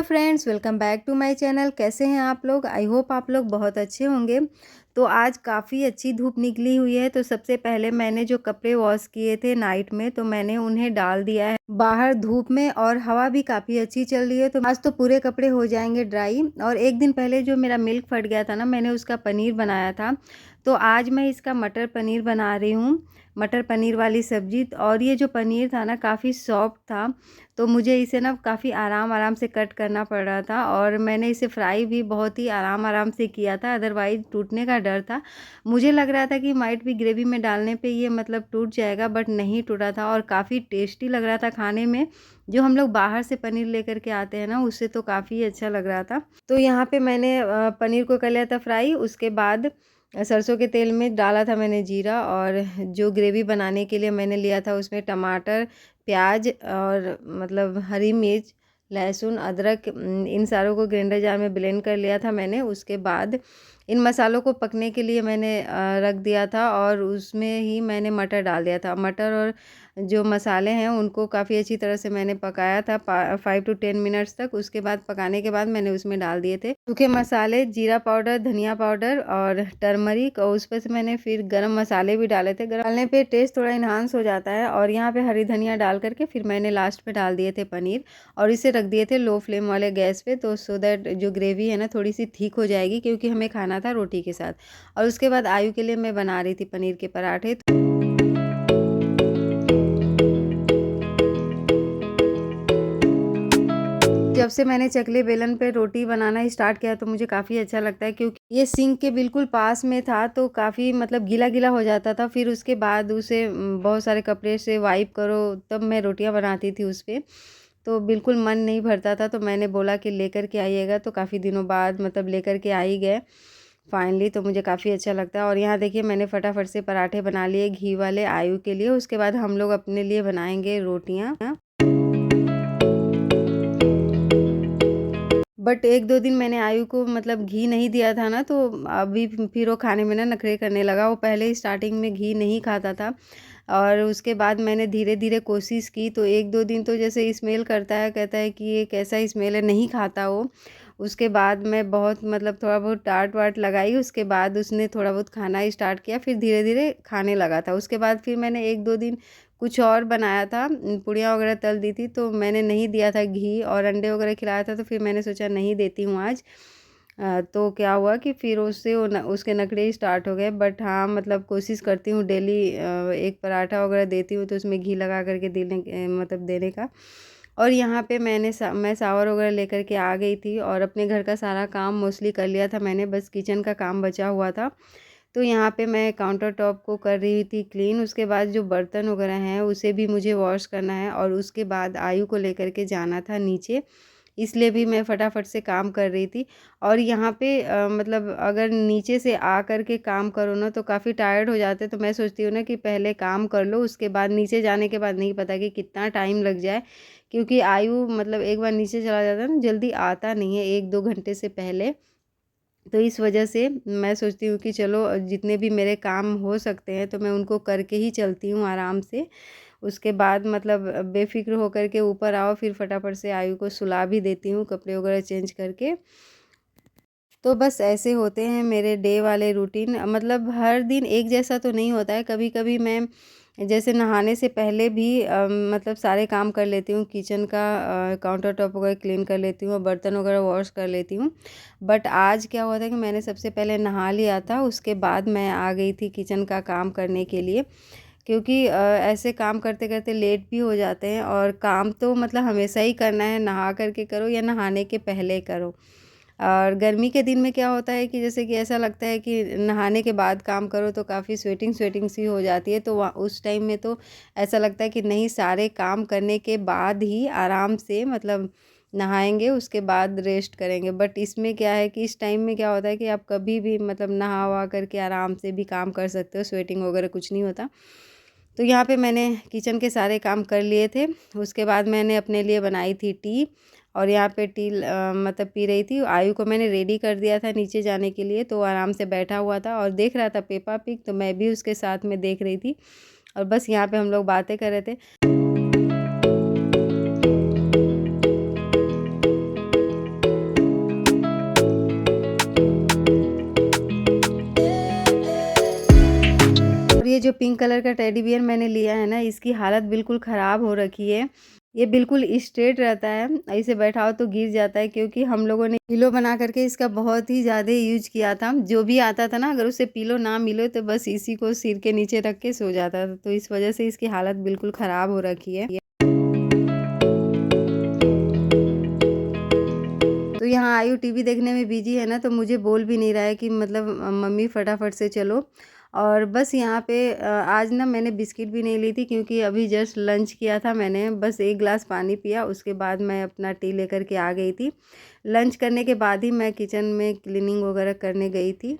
Hello friends, welcome back to my channel. कैसे हैं आप लोग? आई होप आप लोग बहुत अच्छे होंगे। तो आज काफ़ी अच्छी धूप निकली हुई है। तो सबसे पहले मैंने जो कपड़े वॉश किए थे नाइट में, तो मैंने उन्हें डाल दिया है बाहर धूप में, और हवा भी काफ़ी अच्छी चल रही है। तो आज तो पूरे कपड़े हो जाएंगे ड्राई। और एक दिन पहले जो मेरा मिल्क फट गया था ना, मैंने उसका पनीर बनाया था। तो आज मैं इसका मटर पनीर बना रही हूँ, मटर पनीर वाली सब्जी। और ये जो पनीर था ना, काफ़ी सॉफ्ट था, तो मुझे इसे ना काफ़ी आराम आराम से कट करना पड़ रहा था। और मैंने इसे फ्राई भी बहुत ही आराम आराम से किया था, अदरवाइज़ टूटने का डर था। मुझे लग रहा था कि माइट भी ग्रेवी में डालने पे ये मतलब टूट जाएगा, बट नहीं टूटा था और काफ़ी टेस्टी लग रहा था खाने में। जो हम लोग बाहर से पनीर लेकर के आते हैं ना, उससे तो काफ़ी अच्छा लग रहा था। तो यहाँ पे मैंने पनीर को कर लिया था फ्राई। उसके बाद सरसों के तेल में डाला था मैंने जीरा, और जो ग्रेवी बनाने के लिए मैंने लिया था उसमें टमाटर, प्याज और मतलब हरी मिर्च, लहसुन, अदरक, इन सारों को ग्राइंडर जार में ब्लेंड कर लिया था मैंने। उसके बाद इन मसालों को पकने के लिए मैंने रख दिया था, और उसमें ही मैंने मटर डाल दिया था। मटर और जो मसाले हैं उनको काफ़ी अच्छी तरह से मैंने पकाया था 5 to 10 मिनट्स तक। उसके बाद पकाने के बाद मैंने उसमें डाल दिए थे सूखे मसाले, जीरा पाउडर, धनिया पाउडर और टर्मरिक, और उस पर से मैंने फिर गरम मसाले भी डाले थे। गरम डालने पे टेस्ट थोड़ा इन्हांस हो जाता है। और यहाँ पे हरी धनिया डाल करके फिर मैंने लास्ट में डाल दिए थे पनीर, और इसे रख दिए थे लो फ्लेम वाले गैस पे, तो सो दैट जो ग्रेवी है ना थोड़ी सी थिक हो जाएगी, क्योंकि हमें खाना था रोटी के साथ। और उसके बाद आयु के लिए मैं बना रही थी पनीर के पराठे। जब से मैंने चकले बेलन पे रोटी बनाना स्टार्ट किया तो मुझे काफ़ी अच्छा लगता है, क्योंकि ये सिंक के बिल्कुल पास में था, तो काफ़ी मतलब गीला गीला हो जाता था। फिर उसके बाद उसे बहुत सारे कपड़े से वाइप करो, तब मैं रोटियां बनाती थी उस पर। तो बिल्कुल मन नहीं भरता था, तो मैंने बोला कि लेकर के आइएगा। तो काफ़ी दिनों बाद मतलब लेकर के आ ही गए फाइनली। तो मुझे काफ़ी अच्छा लगता है। और यहाँ देखिए मैंने फटाफट से पराठे बना लिए घी वाले आयु के लिए। उसके बाद हम लोग अपने लिए बनाएंगे रोटियाँ। बट 1-2 दिन मैंने आयु को मतलब घी नहीं दिया था ना, तो अभी फिर वो खाने में ना नखरे करने लगा। वो पहले ही स्टार्टिंग में घी नहीं खाता था, और उसके बाद मैंने धीरे धीरे कोशिश की। तो 1-2 दिन तो जैसे स्मेल करता है, कहता है कि ये कैसा स्मेल है, नहीं खाता वो। उसके बाद मैं बहुत मतलब थोड़ा बहुत डांट वाट लगाई। उसके बाद उसने थोड़ा बहुत खाना स्टार्ट किया, फिर धीरे धीरे खाने लगा था। उसके बाद फिर मैंने 1-2 दिन कुछ और बनाया था, पूड़ियाँ वगैरह तल दी थी, तो मैंने नहीं दिया था घी, और अंडे वगैरह खिलाया था। तो फिर मैंने सोचा नहीं देती हूँ आज। तो क्या हुआ कि फिर उससे उसके नखरे स्टार्ट हो गए। बट हाँ मतलब कोशिश करती हूँ डेली एक पराठा वगैरह देती हूँ तो उसमें घी लगा करके मतलब देने का। और यहाँ पे मैं शावर वगैरह लेकर के आ गई थी, और अपने घर का सारा काम मोस्टली कर लिया था मैंने, बस किचन का काम बचा हुआ था। तो यहाँ पे मैं काउंटर टॉप को कर रही थी क्लीन। उसके बाद जो बर्तन वगैरह हैं उसे भी मुझे वॉश करना है, और उसके बाद आयु को लेकर के जाना था नीचे, इसलिए भी मैं फटाफट से काम कर रही थी। और यहाँ पे मतलब अगर नीचे से आ कर के काम करो ना तो काफ़ी टायर्ड हो जाते, तो मैं सोचती हूँ ना कि पहले काम कर लो, उसके बाद नीचे जाने के बाद नहीं पता कि कितना टाइम लग जाए। क्योंकि आयु मतलब एक बार नीचे चला जाता है ना, जल्दी आता नहीं है 1-2 घंटे से पहले। तो इस वजह से मैं सोचती हूँ कि चलो जितने भी मेरे काम हो सकते हैं तो मैं उनको करके ही चलती हूँ आराम से। उसके बाद मतलब बेफ़िक्र होकर के ऊपर आओ, फिर फटाफट से आयु को सुला भी देती हूँ कपड़े वगैरह चेंज करके। तो बस ऐसे होते हैं मेरे डे वाले रूटीन। मतलब हर दिन एक जैसा तो नहीं होता है, कभी कभी मैं जैसे नहाने से पहले भी मतलब सारे काम कर लेती हूँ, किचन का काउंटर टॉप वगैरह क्लीन कर लेती हूँ और बर्तन वगैरह वॉश कर लेती हूँ। बट आज क्या हुआ था कि मैंने सबसे पहले नहा लिया था, उसके बाद मैं आ गई थी किचन का काम करने के लिए। क्योंकि ऐसे काम करते करते लेट भी हो जाते हैं, और काम तो मतलब हमेशा ही करना है, नहा करके करो या नहाने के पहले करो। और गर्मी के दिन में क्या होता है कि जैसे कि ऐसा लगता है कि नहाने के बाद काम करो तो काफ़ी स्वेटिंग स्वेटिंग सी हो जाती है, तो उस टाइम में तो ऐसा लगता है कि नहीं, सारे काम करने के बाद ही आराम से मतलब नहाएंगे, उसके बाद रेस्ट करेंगे। बट इसमें क्या है कि इस टाइम में क्या होता है कि आप कभी भी मतलब नहा वहा करके आराम से भी काम कर सकते हो, स्वेटिंग वगैरह कुछ नहीं होता। तो यहाँ पे मैंने किचन के सारे काम कर लिए थे। उसके बाद मैंने अपने लिए बनाई थी टी, और यहाँ पे टी मतलब पी रही थी। आयु को मैंने रेडी कर दिया था नीचे जाने के लिए, तो वो आराम से बैठा हुआ था और देख रहा था पेपा पिग, तो मैं भी उसके साथ में देख रही थी। और बस यहाँ पे हम लोग बातें कर रहे थे। जो पिंक कलर का टेडी बियर मैंने लिया है ना, इसकी हालत बिल्कुल ख़राब हो रखी है। ये बिल्कुल स्ट्रेट रहता है, ऐसे बैठाओ तो गिर जाता है, क्योंकि हम लोगों ने पिलो बना करके इसका बहुत ही ज़्यादा यूज़ किया था। जो भी आता था ना, अगर उसे पिलो ना मिले तो बस इसी को सिर के नीचे रख के सो जाता था, तो इस वजह से इसकी हालत बिल्कुल ख़राब हो रखी है। तो यहाँ आयु टीवी देखने में बिजी है ना, तो मुझे बोल भी नहीं रहा है कि मतलब मम्मी फटाफट से चलो। और बस यहाँ पे आज ना मैंने बिस्किट भी नहीं ली थी, क्योंकि अभी जस्ट लंच किया था मैंने, बस 1 ग्लास पानी पिया, उसके बाद मैं अपना टी लेकर के आ गई थी। लंच करने के बाद ही मैं किचन में क्लीनिंग वगैरह करने गई थी।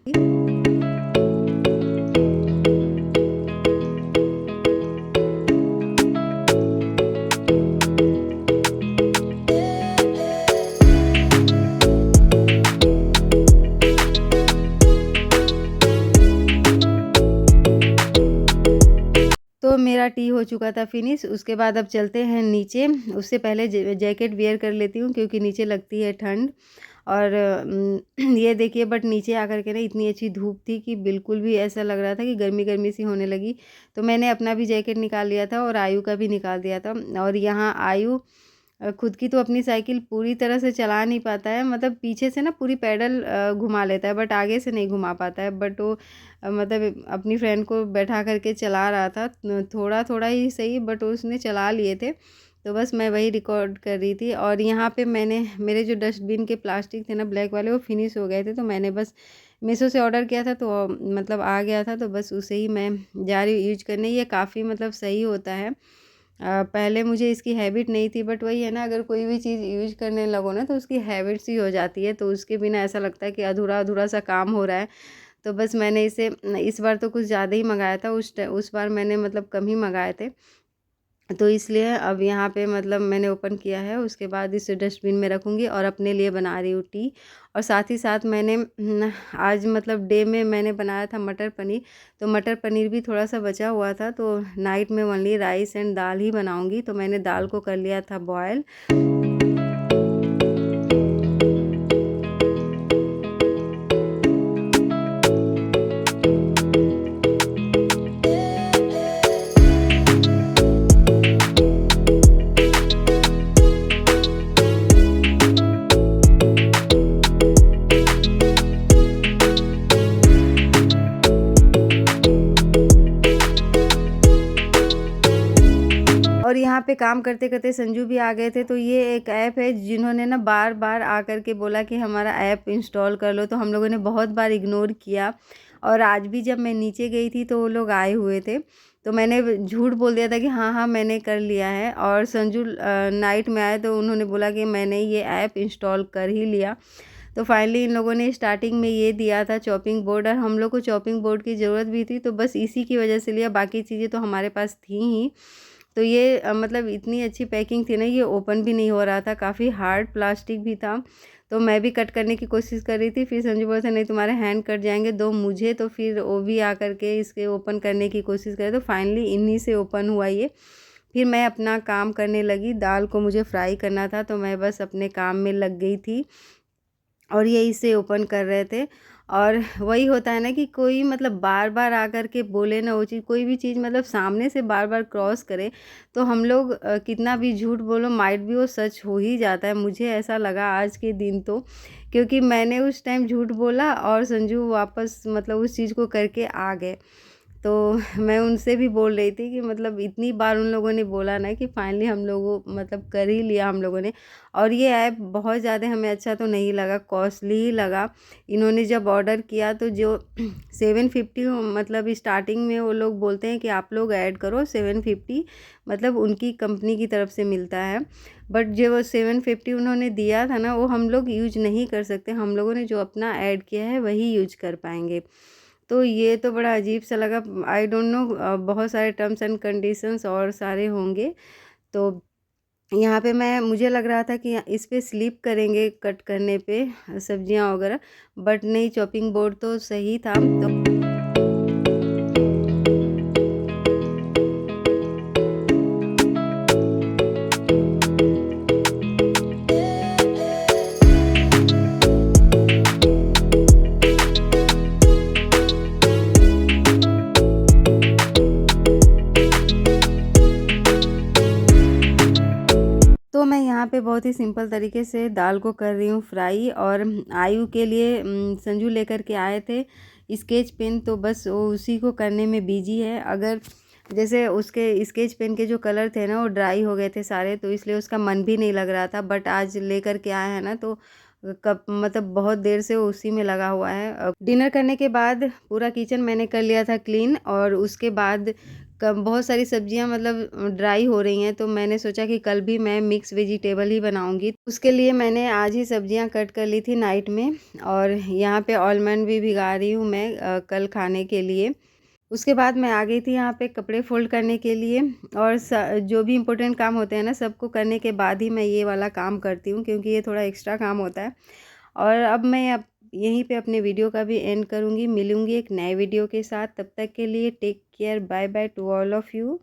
तो मेरा टी हो चुका था फिनिश, उसके बाद अब चलते हैं नीचे। उससे पहले जैकेट वियर कर लेती हूँ, क्योंकि नीचे लगती है ठंड। और ये देखिए, बट नीचे आकर के ना इतनी अच्छी धूप थी कि बिल्कुल भी ऐसा लग रहा था कि गर्मी गर्मी सी होने लगी। तो मैंने अपना भी जैकेट निकाल लिया था और आयु का भी निकाल दिया था। और यहाँ आयु खुद की तो अपनी साइकिल पूरी तरह से चला नहीं पाता है, मतलब पीछे से ना पूरी पैडल घुमा लेता है, बट आगे से नहीं घुमा पाता है। बट वो मतलब अपनी फ्रेंड को बैठा करके चला रहा था, थोड़ा थोड़ा ही सही, बट उसने चला लिए थे। तो बस मैं वही रिकॉर्ड कर रही थी। और यहाँ पे मैंने मेरे जो डस्टबिन के प्लास्टिक थे ना ब्लैक वाले, वो फिनिश हो गए थे, तो मैंने बस मीशो से ऑर्डर किया था, तो मतलब आ गया था, तो बस उसे ही मैं जा रही हूँ यूज करने। ये काफ़ी मतलब सही होता है। पहले मुझे इसकी हैबिट नहीं थी, बट वही है ना, अगर कोई भी चीज़ यूज करने लगो ना, तो उसकी हैबिट सी हो जाती है, तो उसके बिना ऐसा लगता है कि अधूरा अधूरा सा काम हो रहा है। तो बस मैंने इसे इस बार तो कुछ ज़्यादा ही मंगाया था, उस बार मैंने मतलब कम ही मंगाए थे। तो इसलिए अब यहाँ पे मतलब मैंने ओपन किया है, उसके बाद इसे डस्टबिन में रखूँगी और अपने लिए बना रही हूँ टी। और साथ ही साथ मैंने आज मतलब डे में मैंने बनाया था मटर पनीर, तो मटर पनीर भी थोड़ा-सा बचा हुआ था, तो नाइट में ओनली राइस एंड दाल ही बनाऊँगी, तो मैंने दाल को कर लिया था बॉयल। और यहाँ पे काम करते-करते संजू भी आ गए थे, तो ये एक ऐप है जिन्होंने ना बार-बार आकर के बोला कि हमारा ऐप इंस्टॉल कर लो, तो हम लोगों ने बहुत बार इग्नोर किया। और आज भी जब मैं नीचे गई थी तो वो लोग आए हुए थे, तो मैंने झूठ बोल दिया था कि हाँ, हाँ मैंने कर लिया है। और संजू नाइट में आए तो उन्होंने बोला कि मैंने ये ऐप इंस्टॉल कर ही लिया। तो फाइनली इन लोगों ने स्टार्टिंग में ये दिया था चॉपिंग बोर्ड, और हम लोग को चॉपिंग बोर्ड की ज़रूरत भी थी, तो बस इसी की वजह से लिया, बाकी चीज़ें तो हमारे पास थी ही। तो ये मतलब इतनी अच्छी पैकिंग थी ना, ये ओपन भी नहीं हो रहा था, काफ़ी हार्ड प्लास्टिक भी था। तो मैं भी कट करने की कोशिश कर रही थी, फिर संजू बोला था नहीं तुम्हारे हैंड कट जाएंगे, दो मुझे। तो फिर वो भी आकर के इसके ओपन करने की कोशिश करे, तो फाइनली इन्हीं से ओपन हुआ ये। फिर मैं अपना काम करने लगी, दाल को मुझे फ्राई करना था, तो मैं बस अपने काम में लग गई थी और ये इसे ओपन कर रहे थे। और वही होता है ना कि कोई मतलब बार बार आकर के बोले ना, वो चीज़ कोई भी चीज़ मतलब सामने से बार बार क्रॉस करे, तो हम लोग कितना भी झूठ बोलो माइट भी वो सच हो ही जाता है। मुझे ऐसा लगा आज के दिन तो, क्योंकि मैंने उस टाइम झूठ बोला और संजू वापस मतलब उस चीज़ को करके आ गए। तो मैं उनसे भी बोल रही थी कि मतलब इतनी बार उन लोगों ने बोला ना कि फाइनली हम लोगों मतलब कर ही लिया हम लोगों ने। और ये ऐप बहुत ज़्यादा हमें अच्छा तो नहीं लगा, कॉस्टली ही लगा। इन्होंने जब ऑर्डर किया तो जो 750 मतलब स्टार्टिंग में वो लोग बोलते हैं कि आप लोग ऐड करो 750, मतलब उनकी कंपनी की तरफ से मिलता है। बट जो वो 750 उन्होंने दिया था ना, वो हम लोग यूज नहीं कर सकते, हम लोगों ने जो अपना ऐड किया है वही यूज कर पाएंगे। तो ये तो बड़ा अजीब सा लगा। आई डोंट नो, बहुत सारे टर्म्स एंड कंडीशंस और सारे होंगे। तो यहाँ पे मुझे लग रहा था कि इस पे स्लिप करेंगे कट करने पे सब्जियाँ वगैरह, बट नहीं, चॉपिंग बोर्ड तो सही था। तो यहाँ पे बहुत ही सिंपल तरीके से दाल को कर रही हूँ फ्राई। और आयु के लिए संजू लेकर के आए थे स्केच पेन, तो बस वो उसी को करने में बिजी है। अगर जैसे उसके स्केच पेन के जो कलर थे ना वो ड्राई हो गए थे सारे, तो इसलिए उसका मन भी नहीं लग रहा था। बट आज लेकर के आए हैं ना, तो कब मतलब बहुत देर से वो उसी में लगा हुआ है। डिनर करने के बाद पूरा किचन मैंने कर लिया था क्लीन, और उसके बाद बहुत सारी सब्जियां मतलब ड्राई हो रही हैं, तो मैंने सोचा कि कल भी मैं मिक्स वेजिटेबल ही बनाऊंगी। उसके लिए मैंने आज ही सब्जियां कट कर ली थी नाइट में। और यहाँ पे ऑलमंड भी भिगा रही हूँ मैं कल खाने के लिए। उसके बाद मैं आ गई थी यहाँ पे कपड़े फ़ोल्ड करने के लिए। और जो भी इम्पोर्टेंट काम होते हैं ना, सबको करने के बाद ही मैं ये वाला काम करती हूँ, क्योंकि ये थोड़ा एक्स्ट्रा काम होता है। और अब मैं यहीं पे अपने वीडियो का भी एंड करूँगी। मिलूँगी एक नए वीडियो के साथ, तब तक के लिए take care, bye bye to all of you.